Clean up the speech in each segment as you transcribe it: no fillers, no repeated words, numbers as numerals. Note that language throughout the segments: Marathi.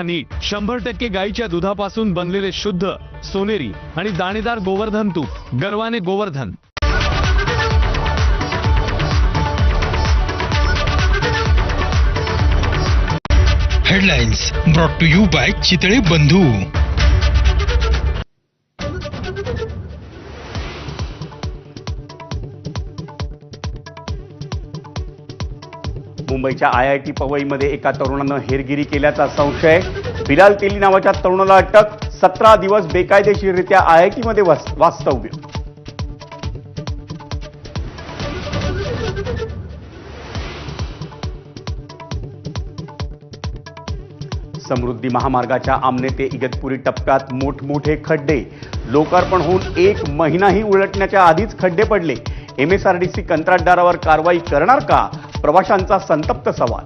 नीट 100% गाईच्या दुधापासून बनलेले शुद्ध सोनेरी आणि दाणेदार गोवर्धन तूप गर्वाने Govardhan. Headlines brought to you by Chitale Bandhu. मुंबईच्या IIT पवईमध्ये एका तरुणानं हेरगिरी केल्याचा संशय। बिलाल तेली नावाच्या तरुणाला अटक। 17 दिवस बेकायदेशीररित्या IIT मध्ये वास्तव्य। समृद्धी महामार्गाच्या आमने ते इगतपुरी टप्प्यात मोठमोठे खड्डे। लोकार्पण होऊन 1 महिनाही उलटण्याच्या आधीच खड्डे पडले। MSRDC कंत्राटदारावर कारवाई करणार का? प्रवाशांचा संतप्त सवाल।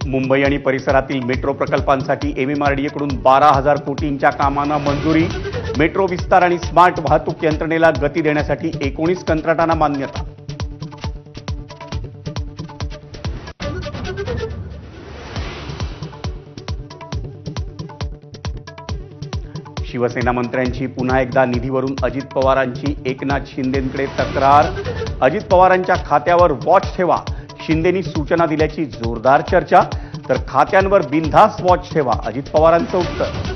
मुंबई आणि परिसरातील मेट्रो प्रकल्पांसाठी MMRDA कडून 12,000 कोटींच्या कामांना मंजुरी। मेट्रो विस्तार आणि स्मार्ट वाहतूक यंत्रणेला गती देण्यासाठी 19 कंत्राटांना मान्यता। शिवसेना मंत्र्यांची पुन्हा एकदा निधीवरून अजित पवारांची एकनाथ शिंदेंकडे तक्रार। अजित पवारांच्या खात्यावर वॉच ठेवा, शिंदेंनी सूचना दिल्याची जोरदार चर्चा। तर खात्यांवर बिनधास्त वॉच ठेवा, अजित पवारांचं उत्तर।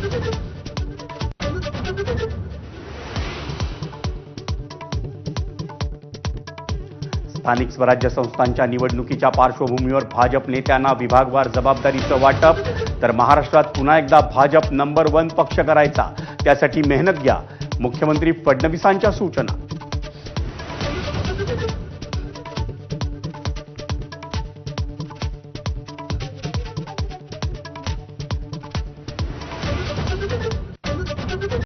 स्थानिक स्वराज्य संस्थांच्या निवडणुकीच्या पार्श्वभूमीवर भाजप नेत्यांना विभागवार जबाबदारीचं वाटप। तर महाराष्ट्रात पुन्हा एकदा भाजप नंबर 1 पक्ष करायचा, त्यासाठी मेहनत घ्या, मुख्यमंत्री फडणवीसांच्या सूचना।